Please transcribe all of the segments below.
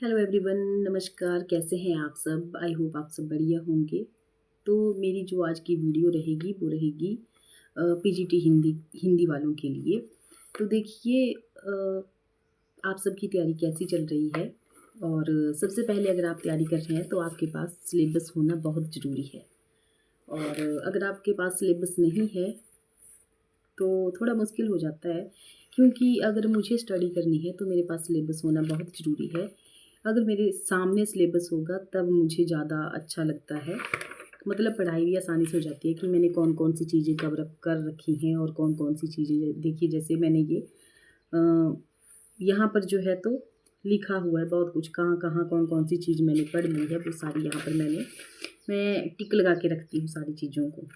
Hello everyone, नमस्कार। कैसे हैं आप सब? आई होप आप सब बढ़िया होंगे। तो मेरी जो आज की वीडियो रहेगी वो रहेगी पीजीटी हिंदी हिंदी वालों के लिए। तो देखिए, आप सबकी तैयारी कैसी चल रही है? और सबसे पहले अगर आप तैयारी कर रहे हैं तो आपके पास सिलेबस होना बहुत ज़रूरी है। और अगर आपके पास सिलेबस नहीं है तो थोड़ा मुश्किल हो जाता है, क्योंकि अगर मुझे स्टडी करनी है तो मेरे पास सिलेबस होना बहुत ज़रूरी है। अगर मेरे सामने सिलेबस होगा तब मुझे ज़्यादा अच्छा लगता है। मतलब पढ़ाई भी आसानी से हो जाती है कि मैंने कौन-कौन सी चीज़ें कवर अप कर रखी हैं और कौन-कौन सी चीज़ें देखिए, जैसे मैंने ये अ, यहाँ पर जो है तो लिखा हुआ है बहुत कुछ, कहाँ-कहाँ, कौन-कौन सी चीज़ मैंने पढ़ ली है वो सारी यहाँ पर मैं टिक लगा के रखती हूँ सारी चीज़ों को।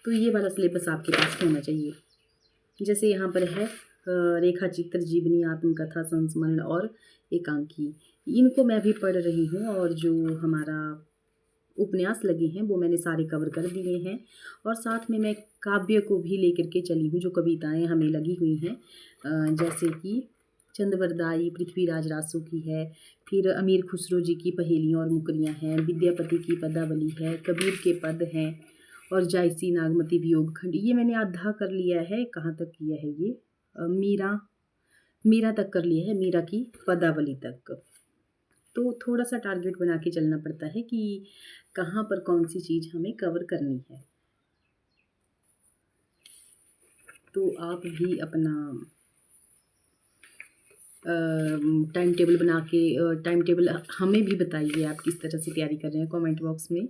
तो ये वाला सिलेबस आपके पास होना चाहिए। जैसे यहाँ पर है रेखा चित्र, जीवनी, आत्मकथा, संस्मरण और एकांकी। इनको मैं भी पढ़ रही हूँ और जो हमारा उपन्यास लगे हैं वो मैंने सारे कवर कर दिए हैं। और साथ में मैं काव्य को भी लेकर के चली हूँ, जो कविताएं हमें लगी हुई हैं, जैसे कि चंद्रवरदाई पृथ्वीराज रासो की है, फिर अमीर खुसरो जी की पहेलियाँ और मुकरियाँ हैं, विद्यापति की पदावली है, कबीर के पद हैं और जायसी नागमती वियोग खंड। ये मैंने आधा कर लिया है। कहाँ तक किया है ये? मीरा मीरा तक कर लिया है, मीरा की पदावली तक। तो थोड़ा-सा टारगेट बना के चलना पड़ता है कि कहाँ पर कौन-सी चीज़ हमें कवर करनी है। तो आप भी अपना टाइम टेबल बना के टाइम टेबल हमें भी बताइए आप किस तरह से तैयारी कर रहे हैं कमेंट बॉक्स में।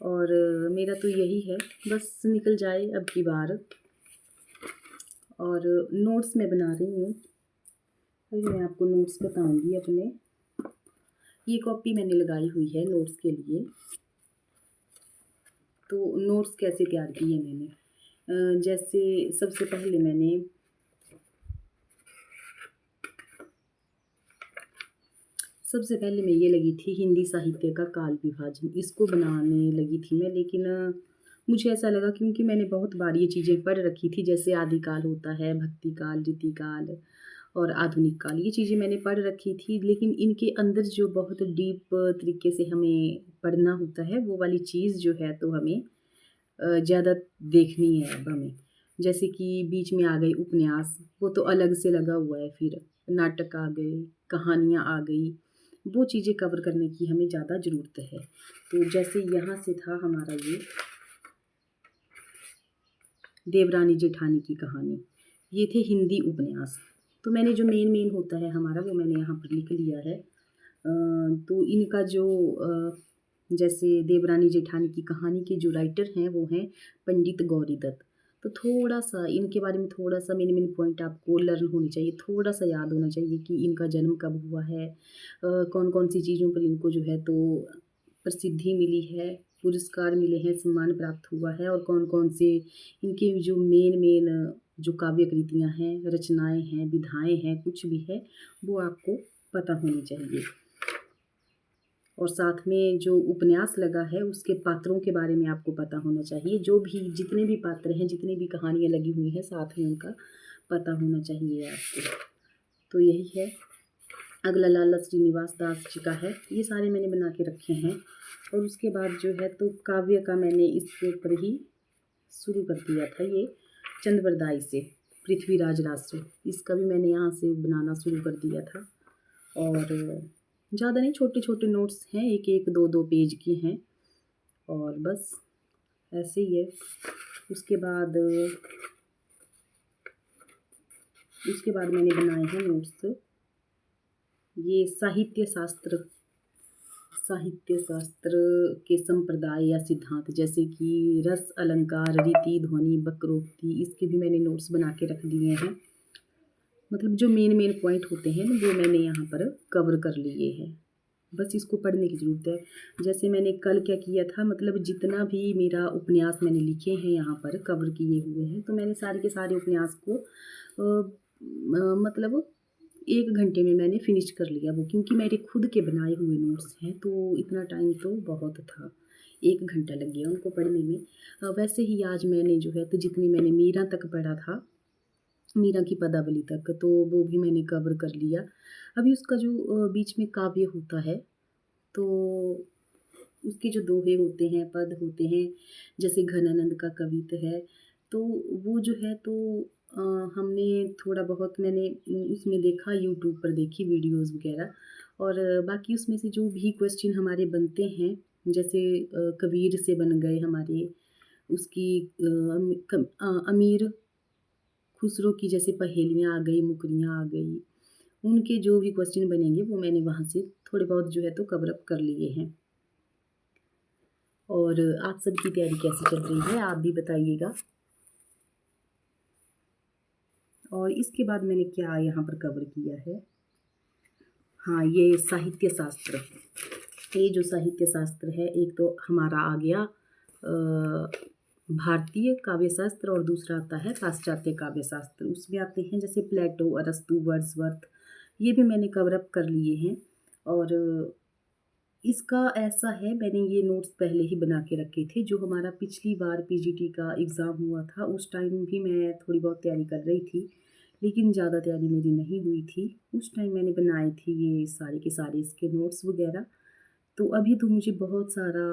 और मेरा तो यही है, बस निकल जाए अब की बार। और नोट्स मैं बना रही हूँ। अभी मैं आपको नोट्स बताऊँगी अपने। ये कॉपी मैंने लगाई हुई है नोट्स के लिए। तो नोट्स कैसे तैयार किए मैंने? जैसे सबसे पहले मैं ये लगी थी हिंदी साहित्य का काल विभाजन, इसको बनाने लगी थी मैं। लेकिन मुझे ऐसा लगा, क्योंकि मैंने बहुत बार ये चीज़ें पढ़ रखी थी, जैसे आदिकाल होता है, भक्ति काल, रीतिकाल और आधुनिक काल, ये चीज़ें मैंने पढ़ रखी थी। लेकिन इनके अंदर जो बहुत डीप तरीके से हमें पढ़ना होता है, वो वाली चीज़ जो है तो हमें ज़्यादा देखनी है अब हमें। जैसे कि बीच में आ गई उपन्यास, वो तो अलग से लगा हुआ है। फिर नाटक आ गए, कहानियाँ आ गई, वो चीज़ें कवर करने की हमें ज़्यादा ज़रूरत है। तो जैसे यहाँ से था हमारा ये देवरानी जेठानी की कहानी, ये थे हिंदी उपन्यास। तो मैंने जो मेन होता है हमारा, वो मैंने यहाँ पर लिख लिया है। तो इनका जो जैसे देवरानी जेठानी की कहानी के जो राइटर हैं वो हैं पंडित गौरी दत्त। तो थोड़ा-सा इनके बारे में, थोड़ा-सा मेन पॉइंट आपको लर्न होनी चाहिए, थोड़ा-सा याद होना चाहिए कि इनका जन्म कब हुआ है, कौन-कौन सी चीज़ों पर इनको जो है तो प्रसिद्धि मिली है, पुरस्कार मिले हैं, सम्मान प्राप्त हुआ है, और कौन-कौन से इनके जो मेन जो काव्य कृतियाँ हैं, रचनाएँ हैं, विधाएँ हैं, कुछ भी है, वो आपको पता होनी चाहिए। और साथ में जो उपन्यास लगा है उसके पात्रों के बारे में आपको पता होना चाहिए। जो भी जितने भी पात्र हैं, जितनी भी कहानियाँ लगी हुई हैं, साथ में उनका पता होना चाहिए आपको। तो यही है। अगला लाला श्रीनिवास दास जी का है, ये सारे मैंने बना के रखे हैं। और उसके बाद जो है तो काव्य का मैंने इसके ऊपर ही शुरू कर दिया था, ये चंद्रवरदाई से पृथ्वीराज रासो, इसका भी मैंने यहाँ से बनाना शुरू कर दिया था। और ज़्यादा नहीं, छोटे-छोटे नोट्स हैं, 1-1, 2-2 पेज के हैं, और बस ऐसे ही है। उसके बाद मैंने बनाए हैं नोट्स, ये साहित्य शास्त्र के संप्रदाय या सिद्धांत, जैसे कि रस, अलंकार, रीति, ध्वनि, वक्रोक्ति, इसके भी मैंने नोट्स बना के रख दिए हैं। मतलब जो मेन पॉइंट होते हैं ना, वो मैंने यहाँ पर कवर कर लिए हैं। बस इसको पढ़ने की ज़रूरत है। जैसे मैंने कल क्या किया था, मतलब जितना भी मेरा उपन्यास मैंने लिखे हैं यहाँ पर कवर किए हुए हैं, तो मैंने सारे के सारे उपन्यास को मतलब 1 घंटे में मैंने फिनिश कर लिया वो, क्योंकि मेरे खुद के बनाए हुए नोट्स हैं, तो इतना टाइम तो बहुत था। 1 घंटा लग गया उनको पढ़ने में। वैसे ही आज मैंने जो है तो जितनी मैंने मीरा तक पढ़ा था, मीरा की पदावली तक, तो वो भी मैंने कवर कर लिया। अभी उसका जो बीच में काव्य होता है, तो उसके जो दोहे होते हैं, पद होते हैं, जैसे घनानंद का कवित्त है, तो वो जो है तो अ, हमने थोड़ा बहुत मैंने उसमें देखा, यूट्यूब पर देखी वीडियोज़ वगैरह। और बाकी उसमें से जो भी क्वेश्चन हमारे बनते हैं, जैसे कबीर से बन गए हमारे, उसकी अमीर खुसरो की जैसे पहेलियाँ आ गई, मुकरियाँ आ गई, उनके जो भी क्वेश्चन बनेंगे वो मैंने वहाँ से थोड़े बहुत जो है तो कवर अप कर लिए हैं। और आप सबकी तैयारी कैसी चल रही है, आप भी बताइएगा। और इसके बाद मैंने क्या यहाँ पर कवर किया है, हाँ, ये साहित्य शास्त्र। ये जो साहित्य शास्त्र है, एक तो हमारा आ गया भारतीय काव्य शास्त्र, और दूसरा आता है पाश्चात्य काव्य शास्त्र। उसमें आते हैं जैसे प्लेटो, अरस्तु, वर्ड्सवर्थ, ये भी मैंने कवर अप कर लिए हैं। और इसका ऐसा है, मैंने ये नोट्स पहले ही बना के रखे थे। जो हमारा पिछली बार पीजीटी का एग्ज़ाम हुआ था, उस टाइम भी मैं थोड़ी बहुत तैयारी कर रही थी, लेकिन ज़्यादा तैयारी मेरी नहीं हुई थी। उस टाइम मैंने बनाए थे ये सारे के सारे इसके नोट्स वगैरह। तो अभी तो मुझे बहुत सारा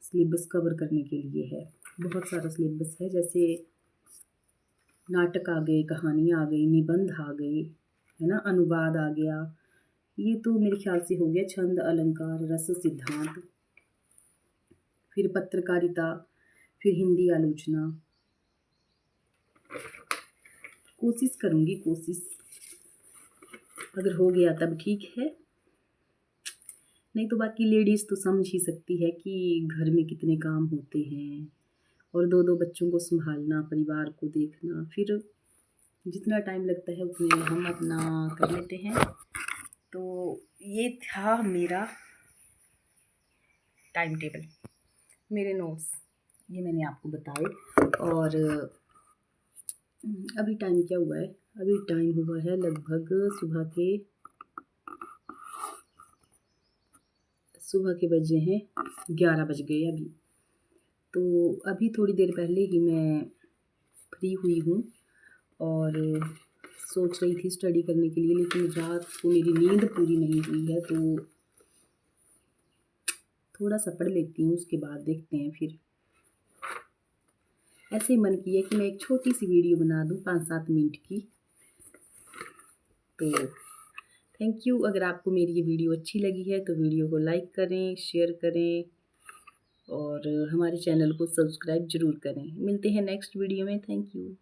सिलेबस कवर करने के लिए है, बहुत सारा सिलेबस है। जैसे नाटक आ गए, कहानियाँ आ गई, निबंध आ गए, है ना, अनुवाद आ गया। ये तो मेरे ख्याल से हो गया, छंद, अलंकार, रस, सिद्धांत, फिर पत्रकारिता, फिर हिंदी आलोचना। कोशिश करूँगी, कोशिश अगर हो गया तब ठीक है, नहीं तो बाकी लेडीज़ तो समझ ही सकती है कि घर में कितने काम होते हैं, और दो दो बच्चों को संभालना, परिवार को देखना, फिर जितना टाइम लगता है उतने हम अपना कर लेते हैं। तो ये था मेरा टाइम टेबल, मेरे नोट्स, ये मैंने आपको बताए। और अभी टाइम क्या हुआ है, अभी टाइम हुआ है लगभग सुबह के बजे हैं 11 बज गए अभी। तो अभी थोड़ी देर पहले ही मैं फ्री हुई हूँ और सोच रही थी स्टडी करने के लिए, लेकिन रात को मेरी नींद पूरी नहीं हुई है, तो थोड़ा सा पढ़ लेती हूँ, उसके बाद देखते हैं फिर। ऐसे ही मन किया कि मैं एक छोटी सी वीडियो बना दूँ 5-7 मिनट की। तो थैंक यू। अगर आपको मेरी ये वीडियो अच्छी लगी है तो वीडियो को लाइक करें, शेयर करें, और हमारे चैनल को सब्सक्राइब ज़रूर करें। मिलते हैं नेक्स्ट वीडियो में। Thank you.